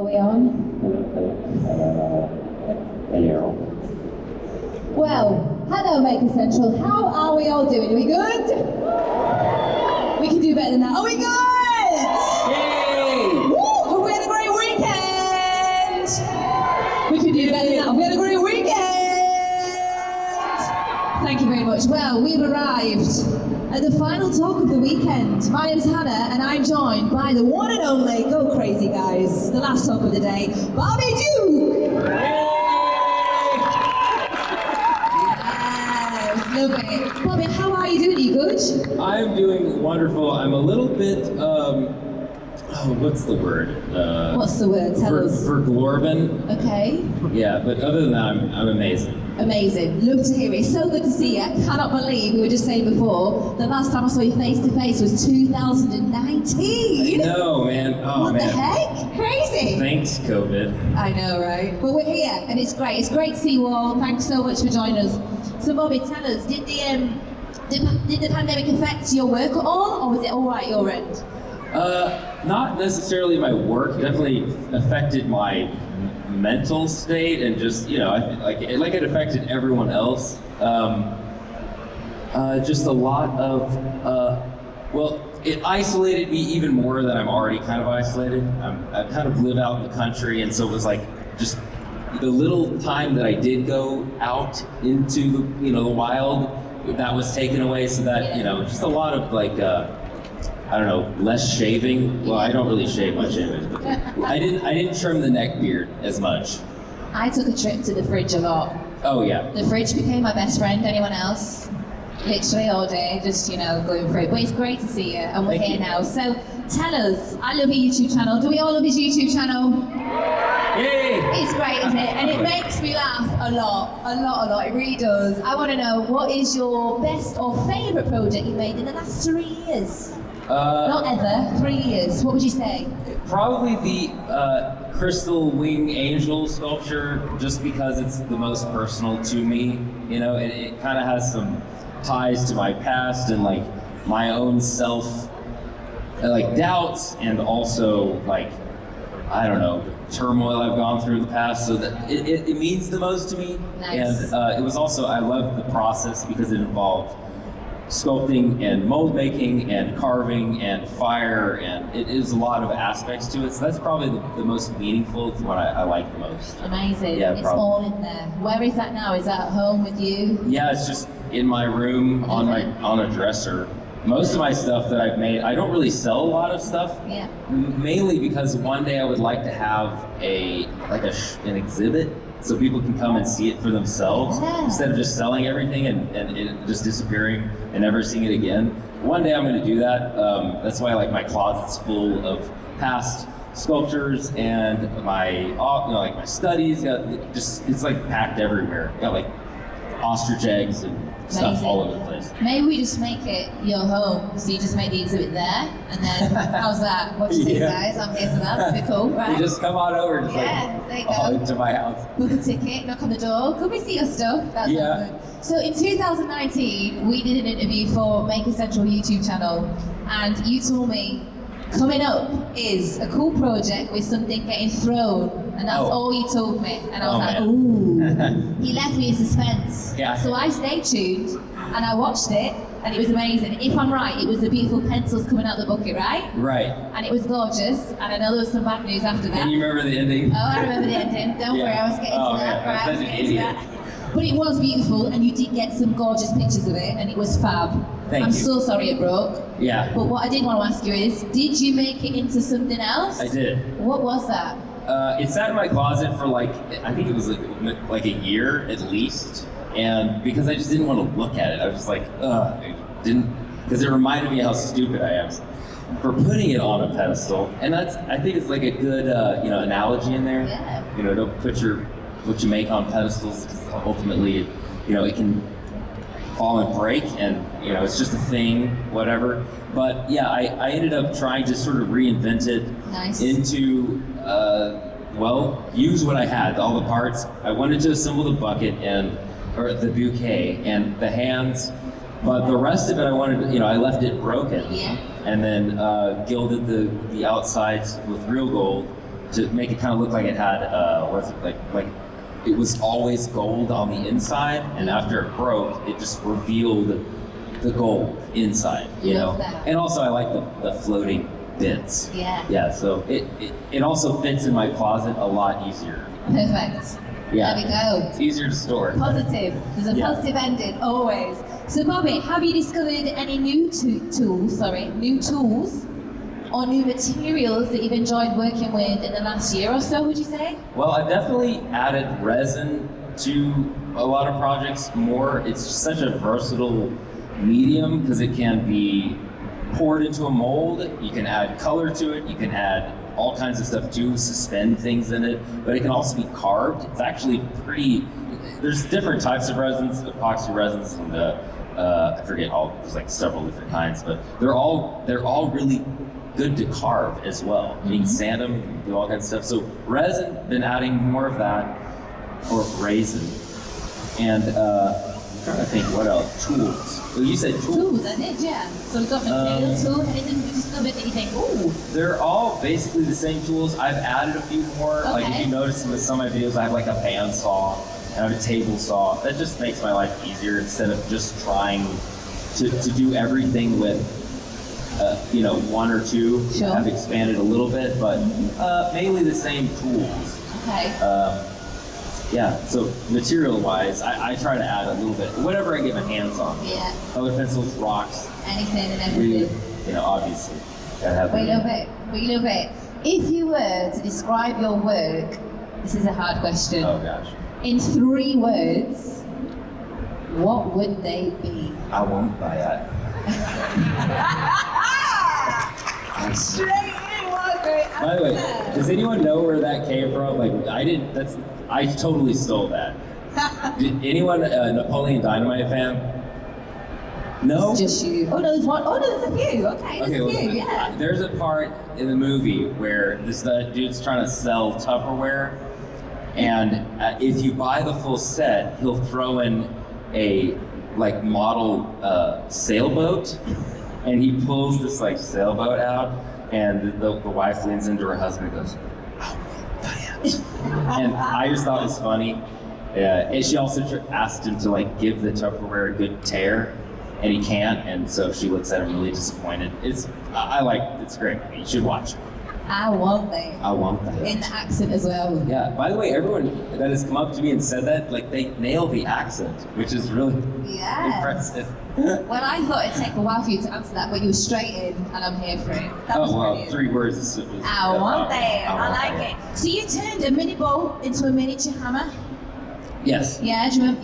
Are we on? Well, hello Maker Central. How are we all doing? Are we good? We can do better than that. Are we good? Yay! Woo! Hope we had a great weekend. We can do better than that. We had a great weekend. Thank you very much. Well, we've arrived at the final talk of the weekend. My name's Hannah, and I'm joined by the one and only, go crazy guys, the last talk of the day, Bobby Duke! Yes, love it. Bobby, how are you doing? Are you good? I'm doing wonderful. I'm a little bit, what's the word? What's the word? Tell us. Verglorben. Okay. Yeah, but other than that, I'm amazing. Amazing. Love to hear it. So good to see you. I cannot believe, we were just saying before, the last time I saw you face to face was 2019. I know, man. Oh, what man. the heck? Crazy. Thanks, COVID. I know, right? But we're here, and it's great. It's great to see you all. Thanks so much for joining us. So, Bobby, tell us, did the pandemic affect your work at all, or was it all right at your end? Not necessarily my work. Definitely affected my mental state, and just, you know, like it affected everyone else. Just a lot of, well, it isolated me even more than I'm already kind of isolated. I kind of live out in the country, and so it was like just the little time that I did go out into the, you know, the wild, that was taken away. So that, you know, just a lot of like, I don't know, less shaving. Well, I don't really shave much image, but I didn't trim the neck beard as much. I took a trip to the fridge a lot. Oh yeah. The fridge became my best friend. Anyone else? Literally all day, just, you know, going through it. But it's great to see you, and we're Thank here you. now. So tell us, I love your YouTube channel. Do we all love his YouTube channel? Yay! It's great, isn't it? And it makes me laugh a lot. It really does. I want to know, what is your best or favourite project you made in the last 3 years? Not ever, 3 years. What would you say? Probably the crystal wing angel sculpture, just because it's the most personal to me. You know, it kind of has some ties to my past and like my own self, like doubts, and also like, I don't know, turmoil I've gone through in the past. So that it means the most to me. Nice. And it was also, I loved the process because it involved sculpting and mold making and carving and fire, and it is a lot of aspects to it. So that's probably the most meaningful. It's what I like the most. Amazing. Yeah, it's probably. all in there. Where is that now? Is that at home with you? Yeah, it's just in my room on a dresser. Most of my stuff that I've made, I don't really sell a lot of stuff. Yeah. Mainly because one day I would like to have an exhibit, so people can come and see it for themselves, Yeah. instead of just selling everything and it just disappearing and never seeing it again. One day I'm going to do that. That's why like my closet's full of past sculptures and my, like my studies. It's like packed everywhere. Got like ostrich eggs and stuff Amazing. all over the place. Maybe we just make it your home, so you just make the exhibit there, and then how's that? What do you think, Yeah. guys? I'm here for that. That'd be cool, right? You just come on over, just Yeah, there you like go. to my house. Book a ticket, knock on the door. Come and see your stuff. That's Yeah. good. So in 2019, we did an interview for Maker Central YouTube channel, and you told me coming up is a cool project with something getting thrown, and that's Oh. all you told me. And I was Oh, like, man. ooh. He left me in suspense. Yeah. So I stayed tuned, and I watched it, and it was amazing. If I'm right, it was the beautiful pencils coming out the bucket, right? Right. And it was gorgeous, and I know there was some bad news after that. And you remember the ending? Oh, I remember the ending. Don't Yeah. worry, I was getting Oh, to that. man, I'm Right, I was such an getting to idiot. that. But it was beautiful, and you did get some gorgeous pictures of it, and it was fab. Thank I'm you. so sorry it broke. Yeah, But what I did want to ask you is, did you make it into something else? I did. What was that? It sat in my closet for like, I think it was like a year at least. And because I just didn't want to look at it, I was just like, I didn't, because it reminded me how stupid I am for putting it on a pedestal. And I think it's like a good, analogy in there. Yeah. You know, don't put what you make on pedestals, because ultimately, it can fall and break, and it's just a thing, whatever. But yeah, I ended up trying to sort of reinvent it Nice. into, use what I had, all the parts. I wanted to assemble the bucket or the bouquet and the hands, but the rest of it I wanted, I left it broken. Yeah. And then gilded the outsides with real gold, to make it kind of look like it had like it was always gold on the inside, and after it broke, it just revealed the gold inside, you know. That. And also I like the floating bits. Yeah. Yeah, so it also fits in my closet a lot easier. Perfect. Yeah. There we go. It's easier to store. Positive. There's a positive ending, always. So Bobby, have you discovered any new tools or new materials that you've enjoyed working with in the last year or so, would you say? Well, I've definitely added resin to a lot of projects more. It's just such a versatile medium because it can be poured into a mold, you can add color to it, you can add all kinds of stuff to suspend things in it, but it can also be carved. It's actually there's different types of resins, epoxy resins, and I forget there's like several different kinds, but they're all really good to carve as well. You can sand them, you can do all kinds of stuff. So resin, been adding more of that, or resin. And I'm trying to think what else, tools. Well, you said tools. Tools, I did, yeah. So we've got material tools, anything you discovered that you think, ooh. They're all basically the same tools. I've added a few more. Okay. Like if you notice with some of my videos, I have like a bandsaw, and I have a table saw. That just makes my life easier instead of just trying to do everything with one or two. Sure. I've expanded a little bit, but mainly the same tools. Okay. Yeah, so material-wise, I try to add a little bit, whatever I get my hands on. Yeah. Color pencils, rocks. Anything and everything. Obviously. Gotta have We love it. We love it. If you were to describe your work, this is a hard question. Oh gosh. In 3 words, what would they be? I won't buy that. Straight in, what a great answer. By the way, does anyone know where that came from? Like, I totally stole that. Did anyone a Napoleon Dynamite fan? No? Just you. Oh no, there's one. Oh no, there's a few. Okay, there's a few, yeah. There's a part in the movie where this dude's trying to sell Tupperware, and if you buy the full set, he'll throw in a model sailboat, and he pulls this sailboat out, and the wife leans into her husband and goes, "Oh, Diane." And I just thought it was funny. And she also asked him to give the Tupperware a good tear, and he can't, and so she looks at him really disappointed. It's great. You should watch it. I want that. I want that. In the accent as well. Yeah, by the way, everyone that has come up to me and said that, they nailed the accent, which is really impressive. Well, I thought it'd take a while for you to answer that, but you were straight in, and I'm here for it. That was brilliant. 3 words is I want that. I like it. So you turned a mini boat into a miniature hammer? Yes. Yeah, do you remember,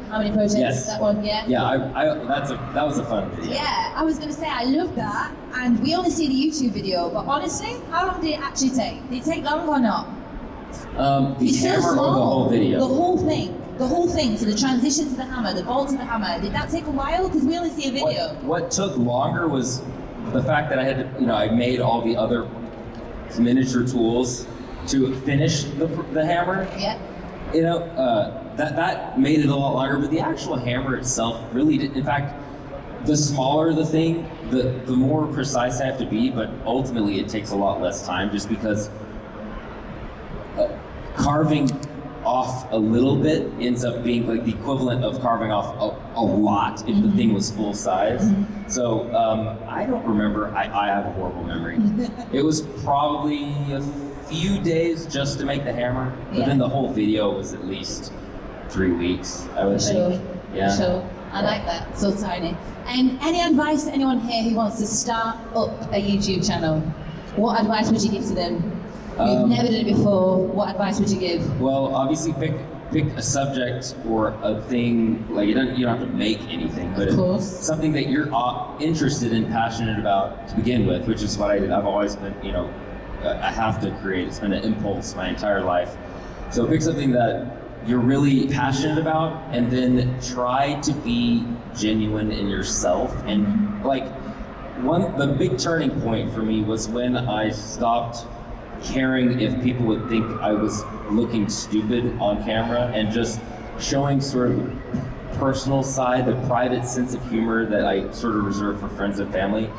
how many projects? Yes. That one, yeah? Yeah, that was a fun video. Yeah, I was going to say, I love that, and we only see the YouTube video, but honestly, how long did it actually take? Did it take long or not? The It's hammer so or the small. whole video? The whole thing, so the transition to the hammer, the bolt to the hammer, did that take a while? Because we only see a video. What took longer was the fact that I had to, I made all the other miniature tools to finish the hammer. Yeah. That made it a lot longer, but the actual hammer itself really did. In fact, the smaller the thing, the more precise I have to be, but ultimately it takes a lot less time just because carving off a little bit ends up being the equivalent of carving off a lot if the thing was full size. Mm-hmm. So I don't remember, I have a horrible memory. It was probably a few days just to make the hammer, but then the whole video was at least 3 weeks, I would think. Yeah. Sure. I like that. So tiny. And any advice to anyone here who wants to start up a YouTube channel? What advice would you give to them? We've never done it before. What advice would you give? Well, obviously pick a subject or a thing, you don't have to make anything, but something that you're interested in, passionate about to begin with, which is what I did. I've always been, I have to create. It's been an impulse my entire life. So pick something that you're really passionate about, and then try to be genuine in yourself. And the big turning point for me was when I stopped caring if people would think I was looking stupid on camera and just showing sort of personal side, the private sense of humor that I sort of reserve for friends and family.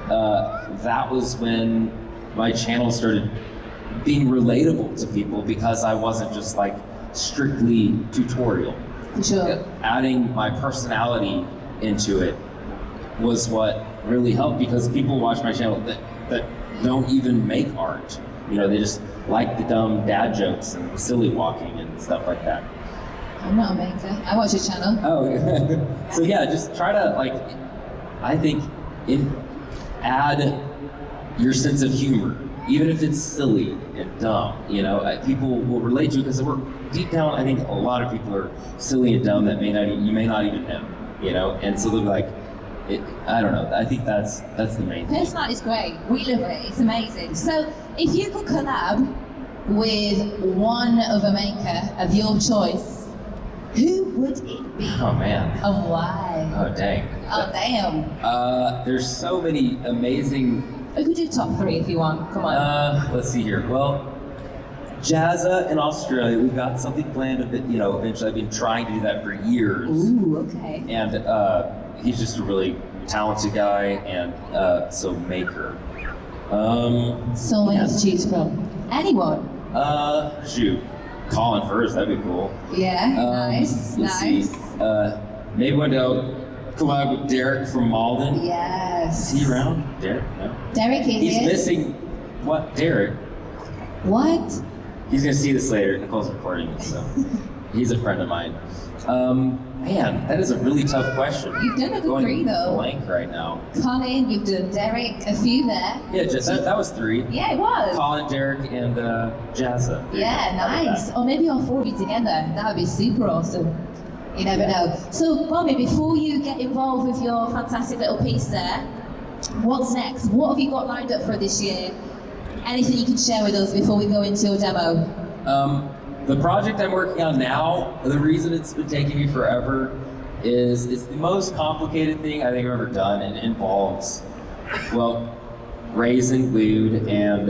That was when my channel started being relatable to people because I wasn't just like strictly tutorial. For sure. Adding my personality into it was what really helped, because people watch my channel that don't even make art. You know, they just like the dumb dad jokes and silly walking and stuff like that. I'm not a maker. I watch your channel. Oh, so yeah, just try to like, I think, add your sense of humor, even if it's silly and dumb. You know, people will relate to it because we're deep down. I think a lot of people are silly and dumb that you may not even know. You know, and so they're like, I don't know. I think that's the main thing. Personality is great. We love it. It's amazing. So, if you could collab with one other maker of your choice, who would it be? Oh man. And why? Oh dang. Oh damn. There's so many amazing. We could do top 3 if you want. Come on. Let's see here. Well, Jazza in Australia, we've got something planned. Eventually, I've been trying to do that for years. Ooh, okay. And he's just a really talented guy, and so maker. So many to choose from. Anyone? Shoot, Colin first. That'd be cool. Yeah. Nice. Let's see. Maybe one day I'll collab with Derek from Malden. Yes. Is he around? Derek? No. Derek is He's here. missing. What? Derek? What? He's gonna see this later. Nicole's recording this, so he's a friend of mine. Man, that is a really tough question. You've done a good 3 though. Blank right now. Colin, you've done Derek, a few there. Yeah, that was 3. Yeah, it was. Colin, Derek, and Jazza. Yeah, nice. Or maybe all 4 of you together. That would be super awesome. You never know. So, Bobby, before you get involved with your fantastic little piece there, what's next? What have you got lined up for this year? Anything you can share with us before we go into your demo? The project I'm working on now, the reason it's been taking me forever is it's the most complicated thing I think I've ever done, and it involves, well, raising glued and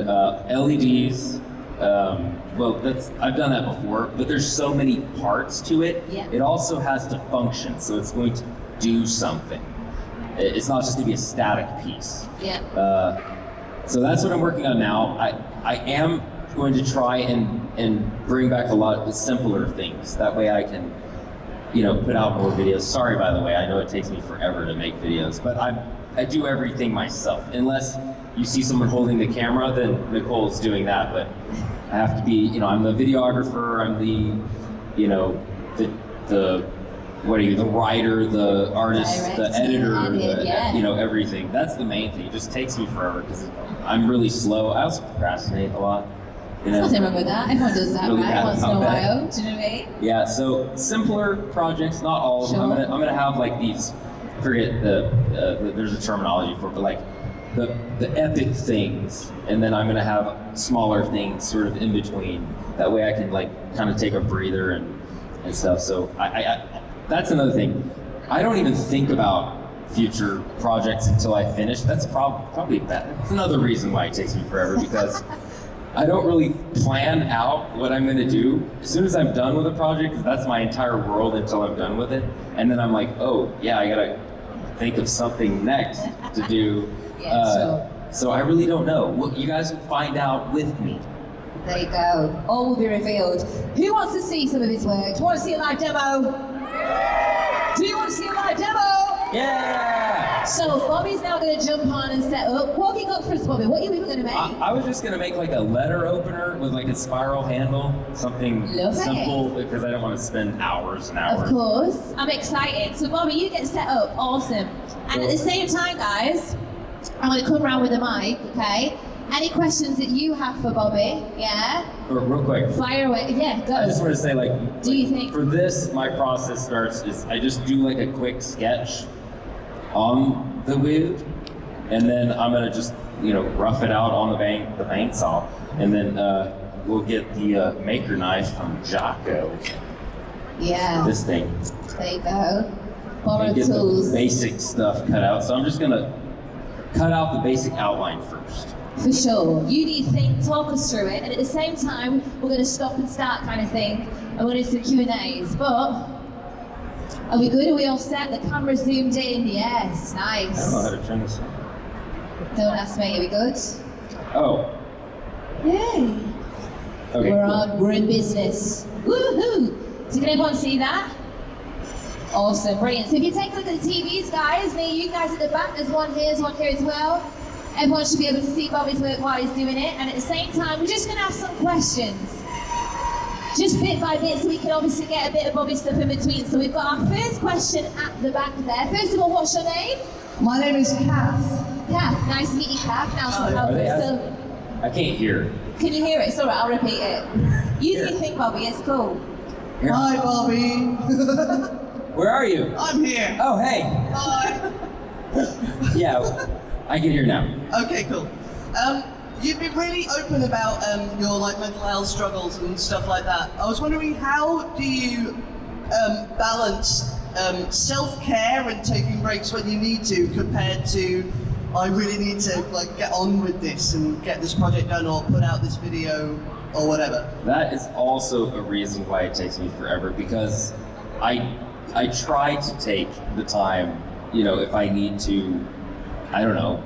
LEDs. I've done that before, but there's so many parts to it. Yeah. It also has to function, so it's going to do something. It's not just going to be a static piece. Yeah. So that's what I'm working on now. I am going to try and bring back a lot of the simpler things. That way I can, put out more videos. Sorry, by the way, I know it takes me forever to make videos, but I do everything myself. Unless you see someone holding the camera, then Nicole's doing that. But I have to be, I'm the videographer, I'm the writer, the artist, Director, the editor, yeah. Everything. That's the main thing. It just takes me forever because I'm really slow. I also procrastinate a lot. There's nothing wrong with that. Everyone does that, really right? Once in a bad. while. Do you know what I mean? Yeah, so simpler projects, not all of them. Sure. I'm gonna have like these, forget there's a terminology for it, but like the epic things, and then I'm gonna have smaller things sort of in between. That way I can like kind of take a breather and stuff. So I that's another thing. I don't even think about future projects until I finish. That's probably bad. That's another reason why it takes me forever, because I don't really plan out what I'm gonna do. As soon as I'm done with a project, because that's my entire world until I'm done with it, and then I'm like, oh yeah, I gotta think of something next to do. Yeah, So I really don't know. Well, you guys will find out with me. There you go. All will be revealed. Who wants to see some of his work? Do you want to see a live demo? Do you want to see a live demo? Yeah! So Bobby's now going to jump on and set up. What have you got for us, Bobby? What are you even going to make? I was just gonna make like a letter opener with like a spiral handle, something Love it. simple, because I don't want to spend hours and hours. Of course. I'm excited. So Bobby, you get set up. Awesome. And at the same time, guys, I'm going to come around with a mic, okay? Any questions that you have for Bobby? Yeah? Real quick. Fire away. Yeah, go. I just want to say, like, Do you think? for this, my process starts is I just do like a quick sketch on the wood, and then I'm gonna just rough it out on the paint saw, and then we'll get the maker knife from Jocko. Yeah. This thing. There you go. Borrow And get tools. the basic stuff cut out. So I'm just gonna cut out the basic outline first. For sure. You need to think, talk us through it, and at the same time, we're going to stop and start kind of thing, and we're going to do some Q&As. But, are we good? Are we all set? The camera's zoomed in. Yes, I nice. don't know how to turn this on. Don't ask me. Are we good? Oh, Yay. Okay, We're in business. Woohoo! So can everyone see that? Awesome, brilliant. So if you take a look at the TVs, guys, near you guys at the back, there's one here as well. Everyone should be able to see Bobby's work while he's doing it. And at the same time, we're just gonna have some questions. Just bit by bit, so we can obviously get a bit of Bobby stuff in between. So we've got our first question at the back there. First of all, what's your name? My name is Kath. Kath, nice to meet you, Kath. Now, I can't hear. Can you hear it? It's all right, I'll repeat it. You do think, Bobby, it's cool. Here. Hi, Bobby. Where are you? I'm here. Oh, hey. Hi. Yeah, I can hear now. Okay, cool. You've been really open about your mental health struggles and stuff like that. I was wondering, how do you balance self-care and taking breaks when you need to, compared to I really need to get on with this and get this project done or put out this video or whatever? That is also a reason why it takes me forever, because I try to take the time, if I need to, I don't know,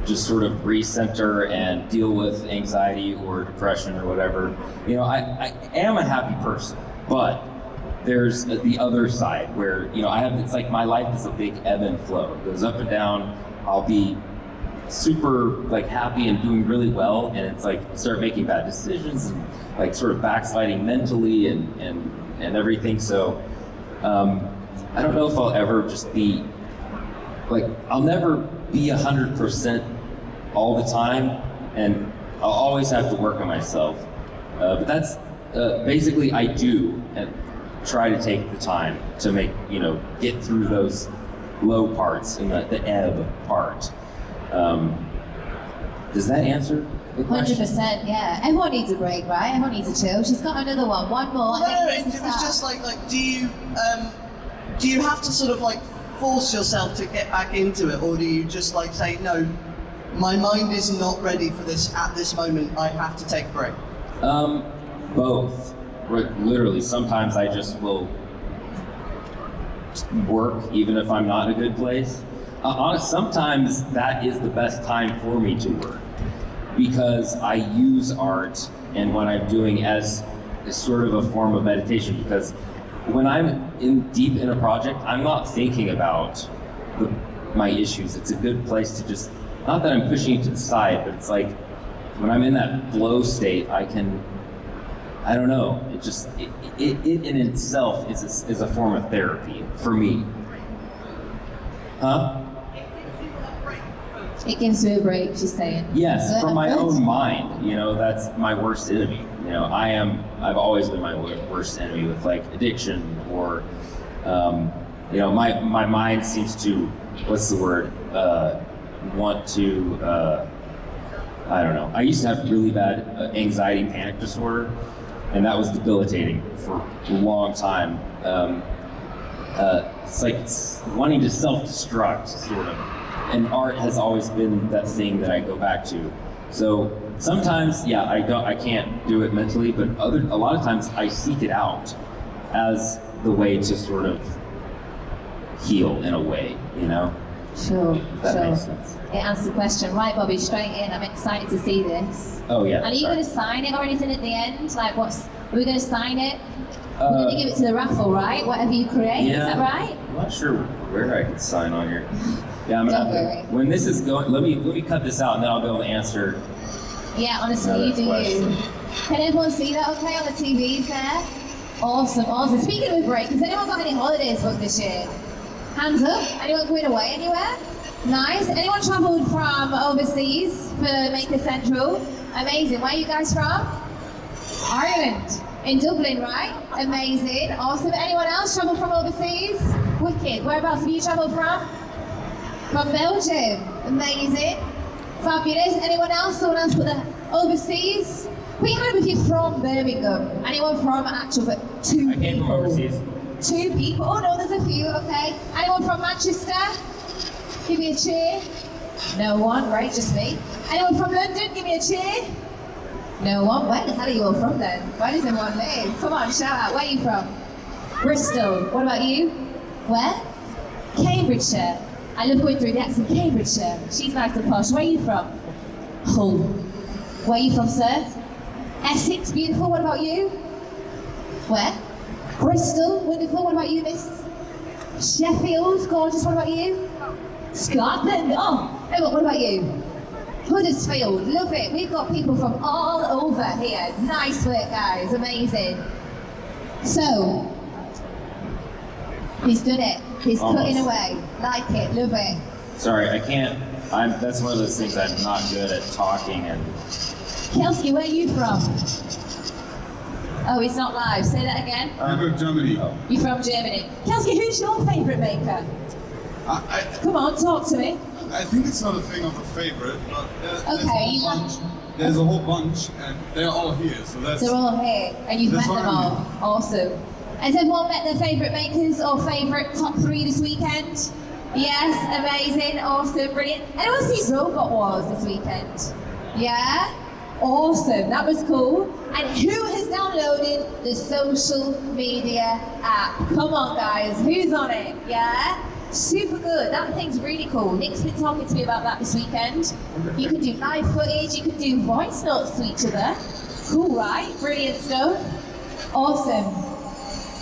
just sort of recenter and deal with anxiety or depression or whatever. I am a happy person, but there's the other side where, it's like my life is a big ebb and flow. It goes up and down. I'll be super happy and doing really well, and it's start making bad decisions and sort of backsliding mentally and everything. So I don't know if I'll ever just be I'll never be 100% all the time, and I'll always have to work on myself. But that's basically I do and try to take the time to make get through those low parts and the ebb part. Does that answer the question? 100%, yeah. Everyone needs a break, right? Everyone needs a chill. She's got another one. One more. No, it was just do you have to sort of force yourself to get back into it, or do you just say, no, my mind is not ready for this at this moment, I have to take a break? Both. Literally, sometimes I just will work even if I'm not in a good place. Sometimes that is the best time for me to work, because I use art and what I'm doing as sort of a form of meditation, because when I'm deep in a project, I'm not thinking about my issues. It's a good place to just, not that I'm pushing it to the side, but it's when I'm in that flow state, I don't know, it in itself is a form of therapy for me. Huh? It gives you a break, she's saying. Yes, from my own mind. That's my worst enemy. I've always been my worst enemy with addiction or, my mind seems to, what's the word? Want to, I don't know. I used to have really bad anxiety and panic disorder, and that was debilitating for a long time. It's wanting to self-destruct, sort of. And art has always been that thing that I go back to. So sometimes, I can't do it mentally, but a lot of times I seek it out as the way to sort of heal in a way, Sure, If that makes sense. It answers the question. Right, Bobby, straight in. I'm excited to see this. Oh, yeah. And are you going to sign it or anything at the end? Are we going to sign it? We're going to give it to the raffle, right? Whatever you create, is that right? I'm not sure where I could sign on here. Yeah, I'm Don't gonna worry. when this is going, let me cut this out and then I'll be able to answer. Yeah, honestly, Another you do question. you. Can everyone see that okay on the TVs there? Awesome. Speaking of a break, has anyone got any holidays booked this year? Hands up. Anyone going away anywhere? Nice. Anyone travelled from overseas for Maker Central? Amazing. Where are you guys from? Ireland. In Dublin, right? Amazing. Awesome. Anyone else travelled from overseas? Wicked. Whereabouts have you travelled from? From Belgium. Amazing. Fabulous. Anyone else? Someone else put the overseas? Put your hand if you're from Birmingham. Anyone from actual, but two I came from overseas. 2 people. Oh no, there's a few, okay. Anyone from Manchester? Give me a cheer. No one, great, just me. Anyone from London? Give me a cheer. No one. Where the hell are you all from then? Why does everyone live? Come on, shout out. Where are you from? Bristol. What about you? Where? Cambridgeshire. I love going through the accent. Cambridgeshire. She's nice and posh. Where are you from? Hull. Where are you from, sir? Essex, beautiful. What about you? Where? Bristol, wonderful. What about you, miss? Sheffield, gorgeous. What about you? Scotland. Oh, Emma, what about you? Huddersfield, love it. We've got people from all over here. Nice work, guys. Amazing. So, he's done it. He's cutting away. Like it. Love it. Sorry, I can't. That's one of those things I'm not good at talking and. Kelsey, where are you from? Oh, it's not live. Say that again. I'm from Germany. You're from Germany. Kelsey, who's your favourite maker? Come on, talk to me. I think it's not a thing of a favorite, but there's a whole bunch, and they're all here, so that's... They're all here, and you've met that's them what I all. mean. Awesome. Has everyone met their favourite makers or favourite top 3 this weekend? Yes, amazing, awesome, brilliant. Anyone see Robot Wars this weekend? Yeah? Awesome, that was cool. And who has downloaded the social media app? Come on guys, who's on it? Yeah? Super good, that thing's really cool. Nick's been talking to me about that this weekend. You can do live footage, you can do voice notes to each other. Cool, right? Brilliant stuff. Awesome.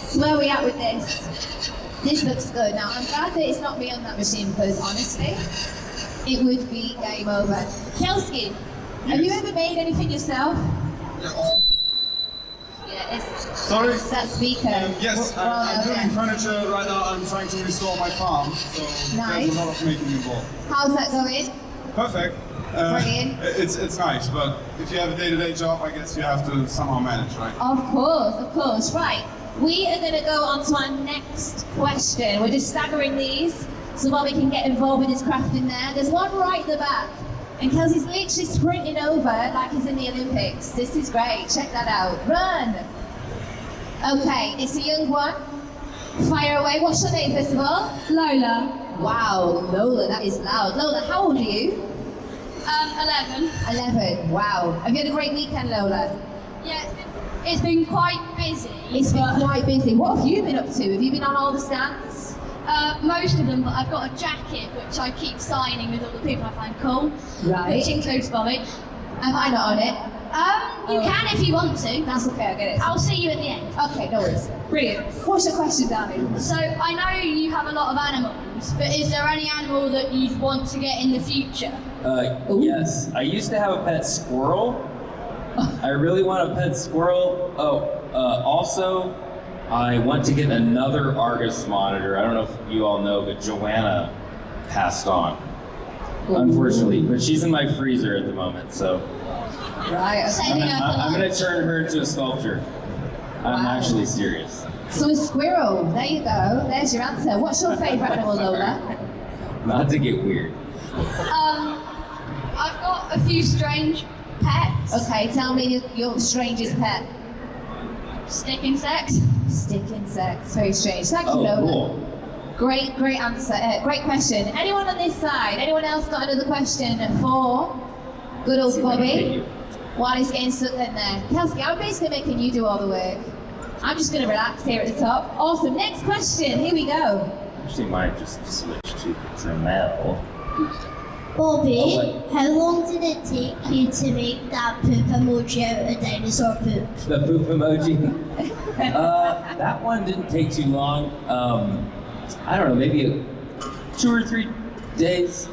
So where are we at with this? This looks good. Now I'm glad that it's not me on that machine because honestly, it would be game over. Kelsey, have you ever made anything yourself? Yeah, Sorry? it's that speaker. Yes, I'm doing furniture right now. I'm trying to restore my farm, so Nice. there's a lot of making involved. How's that going? Perfect. Brilliant. It's nice, but if you have a day-to-day job, I guess you have to somehow manage, right? Of course. Right. We are going to go on to our next question. We're just staggering these so Bobby can get involved with his craft in there. There's one right at the back. And Kelsey's literally sprinting over like he's in the Olympics. This is great. Check that out. Run. Okay, it's a young one. Fire away. What's your name, first of all? Lola. Wow, Lola, that is loud. Lola, how old are you? 11. 11. Wow. Have you had a great weekend, Lola? Yeah, it's been quite busy. It's been quite busy. What have you been up to? Have you been on all the stands? Most of them, but I've got a jacket which I keep signing with all the people I find cool. Right. Which includes Bobby. Am I not on it? You can if you want to. That's okay, I'll get it. I'll see you at the end. Okay, no worries. Brilliant. What's your question, Danny? So I know you have a lot of animals, but is there any animal that you'd want to get in the future? Yes, I used to have a pet squirrel. I really want a pet squirrel. Also, I want to get another Argus monitor. I don't know if you all know, but Joanna passed on, unfortunately. But she's in my freezer at the moment, so Right. Saving her for I'm gonna lunch. turn her into a sculpture. I'm Wow. actually serious. So a squirrel. There you go. There's your answer. What's your favourite animal, Lola? Not to get weird. I've got a few strange pets. Okay, tell me your strangest pet. Stick insects. Stick insects. Very strange. Thank you, Oh, Lola. cool. Great answer. Great question. Anyone on this side? Anyone else got another question for good old See if I can get Bobby? you. While he's getting stuck in there. Kelsey, I'm basically making you do all the work. I'm just going to relax here at the top. Awesome. Next question. Here we go. Actually, might just switch to Dremel. Bobby, Oh, how long did it take you to make that poop emoji out of dinosaur poop? The poop emoji. That one didn't take too long. I don't know, maybe 2 or 3 days,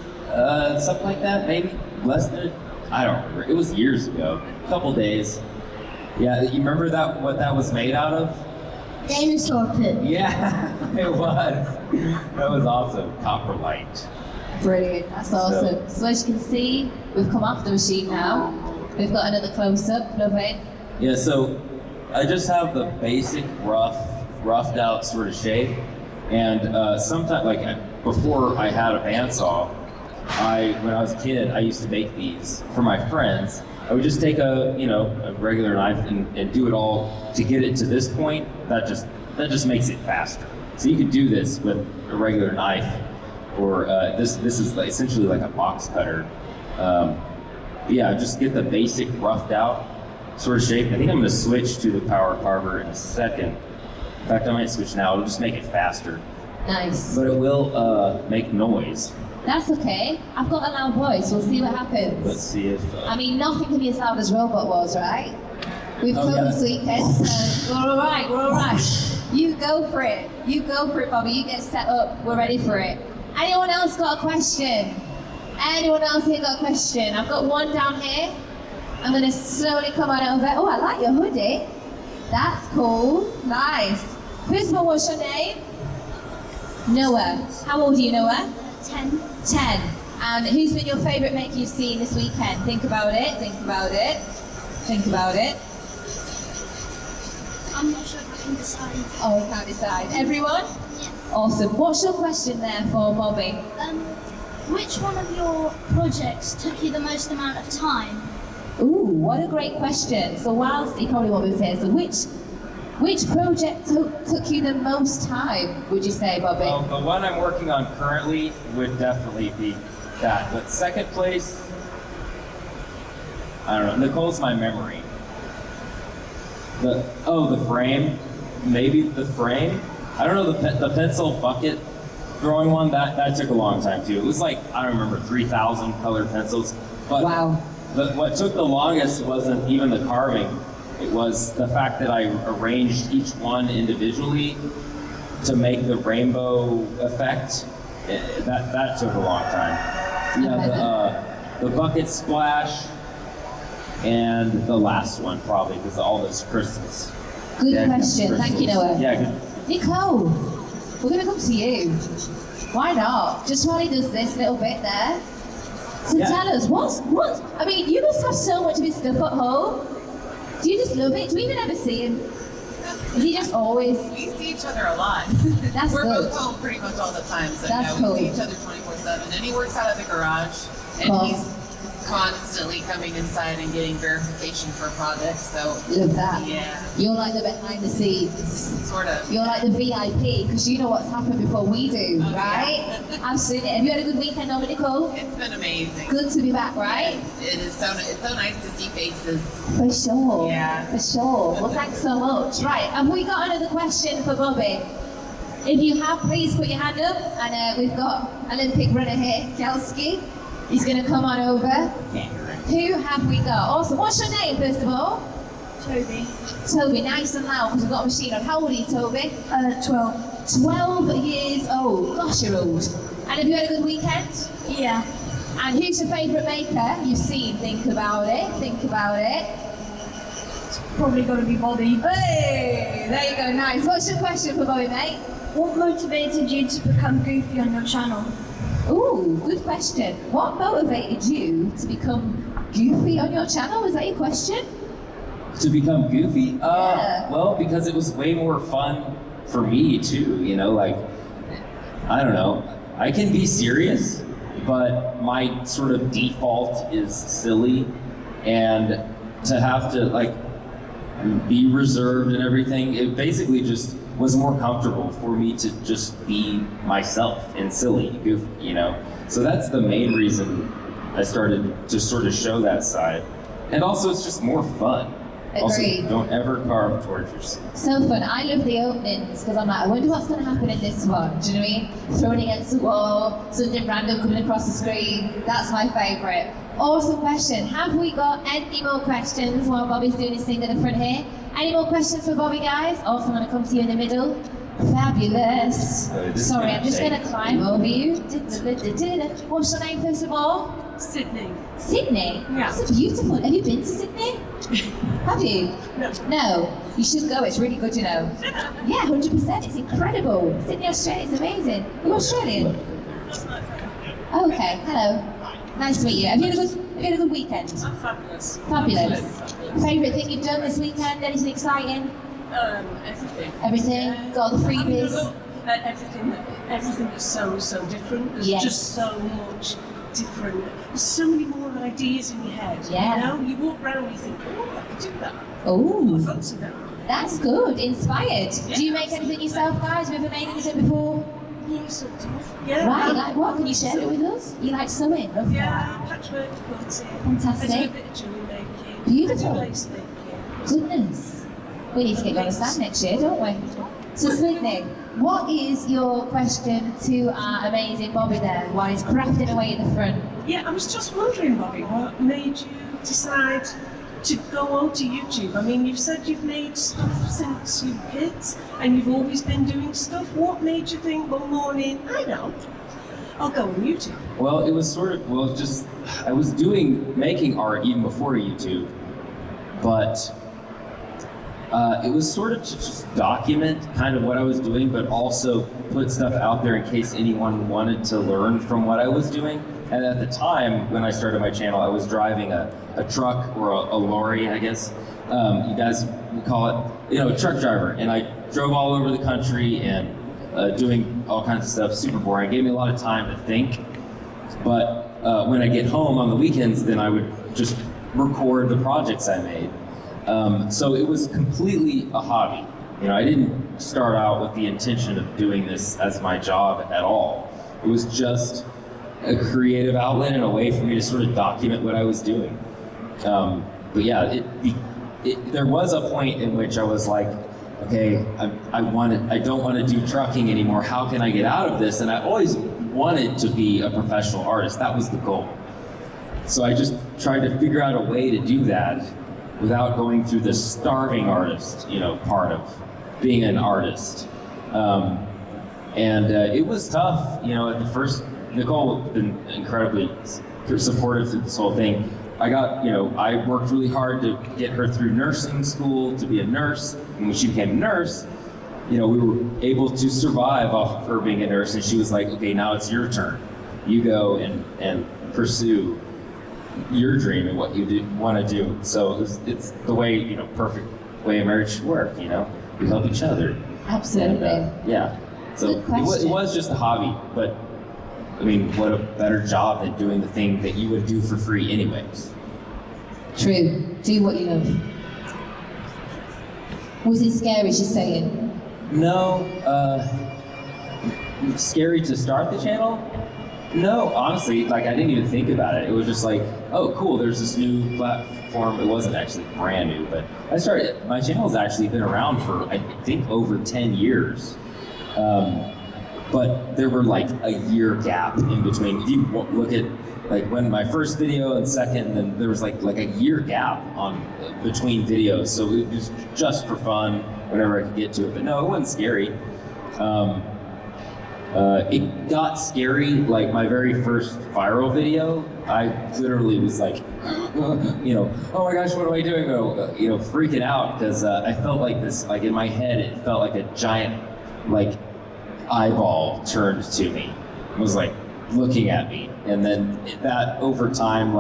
something like that. Maybe less than. I don't remember. It was years ago. A couple days. Yeah, you remember that? What that was made out of? Dinosaur poop. Yeah, it was. That was awesome. Copper light. Brilliant. That's awesome. So as you can see, we've come off the machine now. We've got another close-up. Love it. Yeah, so I just have the basic roughed out sort of shape. And sometimes, like before I had a bandsaw, when I was a kid, I used to make these for my friends. I would just take a regular knife and do it all to get it to this point. That just makes it faster. So you could do this with a regular knife, or this is essentially like a box cutter. Yeah, just get the basic roughed out sort of shape. I think I'm going to switch to the power carver in a second. In fact, I might switch now. It'll just make it faster, Nice. but it will make noise. That's okay. I've got a loud voice. We'll see what happens. Let's see if. I mean, nothing can be as loud as Robot Wars, right? We've come this weekend, so we're all right. You go for it, Bobby. You get set up. We're ready for it. Anyone else got a question? Anyone else here got a question? I've got one down here. I'm gonna slowly come on over. Oh, I like your hoodie. That's cool. Nice. First of all, what's your name? Noah. How old are you, Noah? 10. 10. And who's been your favourite maker you've seen this weekend? Think about it. I'm not sure if I can decide. Oh, we can't decide. Everyone? Yeah. Awesome. What's your question there for Bobby? Which one of your projects took you the most amount of time? Ooh, what a great question. So whilst he probably won't be here, so which project took you the most time, would you say, Bobby? Well, the one I'm working on currently would definitely be that. But second place, I don't know. Nicole's my memory. The frame. Maybe the frame. I don't know, the pencil bucket drawing one, that took a long time too. It was like, I don't remember, 3,000 colored pencils. But wow. What took the longest wasn't even the carving. It was the fact that I arranged each one individually to make the rainbow effect. That took a long time. Yeah, the bucket splash and the last one probably, because all those crystals. Good question. Thank you, Noah. Yeah, good. Nicole, we're going to come to you. Why not? Just while he does this little bit there. So tell us, what? I mean, you must have so much of his stuff at home. Do you just love it? Do we even ever see him? Is he just always? We see each other a lot. That's We're good. both home pretty much all the time, so That's yeah, cool. we see each other 24/7. And he works out of the garage, and Cool. he's constantly coming inside and getting verification for projects. So Love that. yeah, You're like the behind the scenes. sort of. You're like the VIP because you know what's happened before we do, Oh, right? Absolutely. Have you had a good weekend over, Nicole? It's been amazing. Good to be back, right? Yes, it is so. It's so nice to see faces. For sure. Yeah. For sure. Well, thanks so much. Right, have we got another question for Bobby? If you have, please put your hand up. And we've got Olympic runner here, Kelski. He's going to come on over. Who have we got? Awesome. What's your name, first of all? Toby. Toby, nice and loud because we've got a machine on. How old are you, Toby? 12. 12 years old. Gosh, you're old. And have you had a good weekend? Yeah. And who's your favourite maker you've seen? Think about it. Probably got to be Bobby. Hey, there you go, nice. What's your question for Bobby, mate? What motivated you to become goofy on your channel? Ooh, good question. What motivated you to become goofy on your channel? Was that your question? To become goofy? Yeah. Well, because it was way more fun for me too, you know, like, I don't know. I can be serious, but my sort of default is silly, and to have to like be reserved and everything, it basically just was more comfortable for me to just be myself and silly, goofy, you know? So that's the main reason I started to sort of show that side. And also it's just more fun. Also, Agreed. don't ever carve towards yourself. So fun. I love the openings because I'm like, I wonder what's going to happen in this one. Do you know what I mean? Thrown against the wall, something random coming across the screen. That's my favourite. Awesome question. Have we got any more questions while Bobby's doing his thing at the front here? Any more questions for Bobby, guys? Awesome. I'm going to come to you in the middle. Fabulous. Sorry, I'm just going to climb over you. What's your name, first of all? Sydney. Sydney? Yeah. That's beautiful. Have you been to Sydney? Have you? No. No. You should go. It's really good, you know. Yeah, 100%. It's incredible. Sydney, Australia is amazing. You're Australian? Oh, okay. Hello. Nice to meet you. Have you had a good weekend? I'm fabulous. Fabulous. Favourite thing you've done this weekend? Anything exciting? Everything. Everything? Yeah. Got all the freebies? Everything is so different. There's Yes. just so much different. There's so many more ideas in your head. Yeah. You know, you walk around and you think, oh, I could do that. Oh, I fancy that. that's good. Inspired. Do you make anything yourself, guys? Have you ever made anything before? Yeah, sort of. Yeah. Right, like what? Can you share it with us? You like sewing? Love that. Yeah, patchwork quilting. Fantastic. I do a bit of jewellery making. Beautiful. I do lace making. Goodness. We need to get you on the stand next year, don't we? So Sydney, what is your question to our amazing Bobby there while he's crafting away at the front? Yeah, I was just wondering, Bobby, what made you decide to go onto YouTube? I mean, you've said you've made stuff since you were kids, and you've always been doing stuff. What made you think one morning, I know, I'll go on YouTube? Well, it was sort of, just, I was making art even before YouTube, but it was sort of to just document kind of what I was doing, but also put stuff out there in case anyone wanted to learn from what I was doing. And at the time, when I started my channel, I was driving a truck or a lorry, I guess. You guys would call it, a truck driver. And I drove all over the country and doing all kinds of stuff, super boring. It gave me a lot of time to think. But when I get home on the weekends, then I would just record the projects I made. So it was completely a hobby. I didn't start out with the intention of doing this as my job at all. It was just a creative outlet and a way for me to sort of document what I was doing. But yeah, there was a point in which I was like, okay, I don't want to do trucking anymore. How can I get out of this? And I always wanted to be a professional artist. That was the goal. So I just tried to figure out a way to do that without going through the starving artist, part of being an artist. And it was tough, at the first. Nicole has been incredibly supportive through this whole thing. I worked really hard to get her through nursing school to be a nurse. And when she became a nurse, we were able to survive off of her being a nurse. And she was like, okay, now it's your turn. You go and pursue your dream and what you want to do. So it's the way, perfect way a marriage should work, We help each other. Absolutely. And, yeah. So Good question. it was just a hobby, but I mean, what a better job than doing the thing that you would do for free anyways. True. Do what you love. Was it scary, she's saying? No. Scary to start the channel? No, honestly, I didn't even think about it. It was just like, oh, cool, there's this new platform. It wasn't actually brand new, but my channel's actually been around for, I think, over 10 years. But there were a year gap in between. If you look at when my first video and second, then there was like a year gap between videos. So it was just for fun whenever I could get to it. But no, it wasn't scary. It got scary, my very first viral video. I literally was like, oh my gosh, what am I doing? Freaking out because I felt like this, in my head, it felt like a giant, eyeball turned to me. It was looking at me. And then that over time,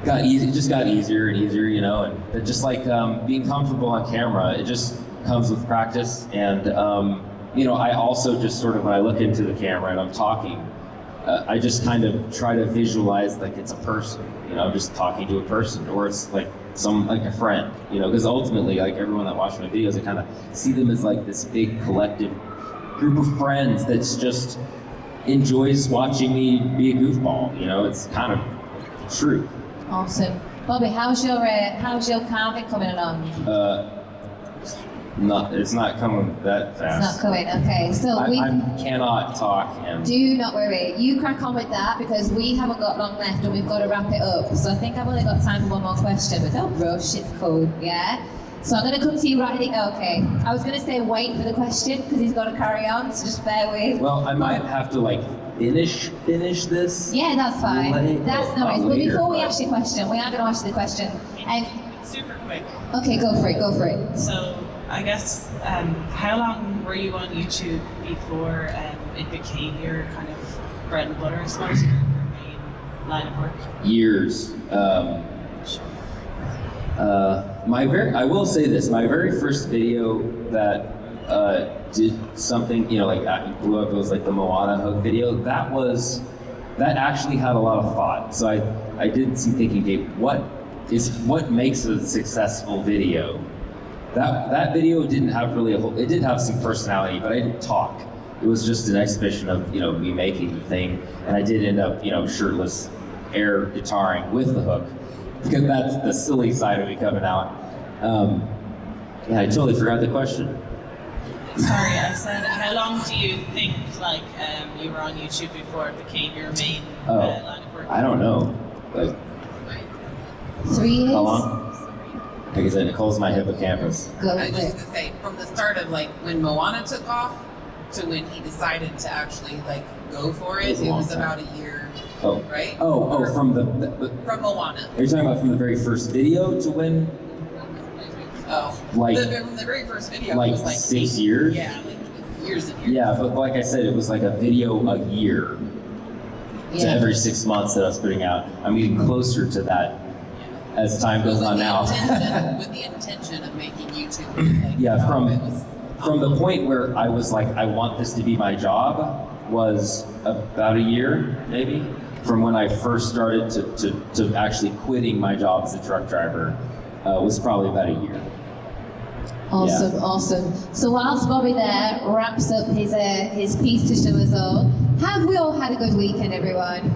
got easy. It just got easier and easier, and it just being comfortable on camera, it just comes with practice. And, I also just sort of, when I look into the camera and I'm talking, I just kind of try to visualize it's a person, I'm just talking to a person, or it's a friend, because ultimately, everyone that watches my videos, I kind of see them as this big collective group of friends that's just enjoys watching me be a goofball. It's kind of true. Awesome. Bobby, how's your carving coming along? It's not coming that fast. It's not coming, okay. So I cannot talk. And do not worry. You crack on with that because we haven't got long left and we've got to wrap it up. So I think I've only got time for one more question, but don't rush, it's cool, yeah? So I'm going to come to you right at the, okay. I was going to say wait for the question because he's got to carry on, so just bear with. Well, I might have to finish this. Yeah, that's fine. That's no worries. But before we ask you a question, we are going to ask you the question. Super quick. Okay, go for it. So, I guess, how long were you on YouTube before it became your kind of bread and butter, I suppose, your main line of work? Years. I will say this, my very first video that did something, blew up, it was the Moana hook video, that actually had a lot of thought. So I did some thinking, okay, what makes a successful video? That video didn't have really it did have some personality, but I didn't talk. It was just an exhibition of, me making the thing, and I did end up, shirtless, air guitaring with the hook, because that's the silly side of me coming out. Yeah, I totally forgot the question. Sorry, I said, how long do you think you were on YouTube before it became your main line of work? I don't know. 3 years? How long? Like I said, Nicole's my hippocampus. Go I was for just it. gonna say, from the start of like when Moana took off to when he decided to actually like go for it, it was about a year, Oh. right? Oh, from the From Moana. are you talking about from the very first video to when? Oh, Like- from the very first video, Like it was like 6 years? Yeah, like years and years. Yeah, but like I said, it was like a video a year to Yeah. every 6 months that I was putting out. I'm getting closer to that as time goes on now. With the intention of making YouTube. Like, Yeah, it from was, the point where I was like, I want this to be my job, was about a year, maybe, from when I first started to actually quitting my job as a truck driver, was probably about a year. Awesome, awesome. So whilst Bobby there wraps up his piece to show us all, have we all had a good weekend, everyone?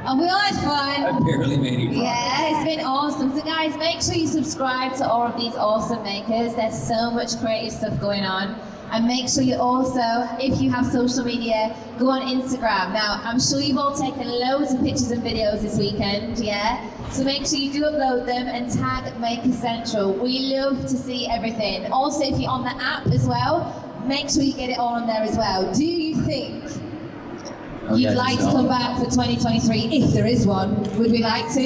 And we all had I fun. barely made it. Yeah, it's been awesome. So guys, make sure you subscribe to all of these awesome makers. There's so much creative stuff going on. And make sure you also, if you have social media, go on Instagram. Now, I'm sure you've all taken loads of pictures and videos this weekend, yeah? So make sure you do upload them and tag Maker Central. We love to see everything. Also, if you're on the app as well, make sure you get it all on there as well. Do you think you'd like to come back for 2023, if there is one? Would we like to?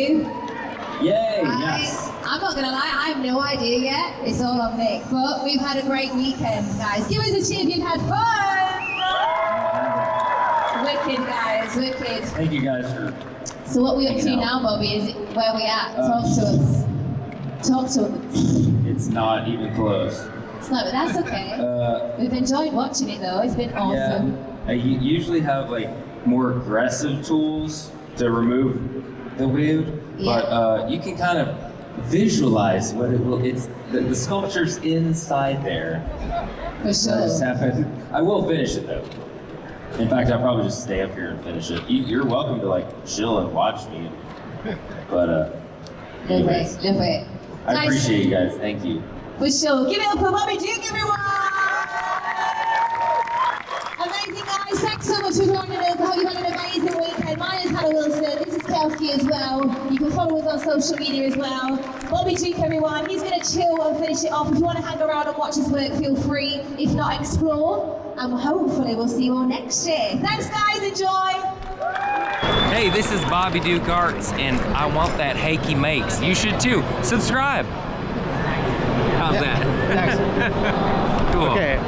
Yay, yes. I'm not gonna lie, I have no idea yet. It's all on Nick. But we've had a great weekend, guys. Give us a cheer if you've had fun! Wicked, guys, wicked. Thank you guys for. So what we up to Hanging now, out. Bobby, is where we at? Talk to us. Talk to us. It's not even close. It's not, but that's okay. We've enjoyed watching it though. It's been awesome. Yeah, I usually have like more aggressive tools to remove the weird, but you can kind of visualize what it will. It's the sculpture's inside there. For So I just sure. have I will finish it though. In fact, I'll probably just stay up here and finish it. You're welcome to like chill and watch me, but Love anyways, it, love it. I Guys, appreciate you guys. Thank you. For sure. Give it up for Bobby Duke, everyone! Amazing, guys. Thanks so much for joining us. I hope you've had an amazing weekend. My name is Hannah Wilson. This is Kelsey as well. You can follow us on social media as well. Bobby Duke, everyone. He's going to chill and finish it off. If you want to hang around and watch his work, feel free. If not, explore. And hopefully we'll see you all next year. Thanks, guys. Enjoy. Hey, this is Bobby Duke Arts, and I want that Heikki makes. You should too. Subscribe. How's that? Excellent. Cool. Okay.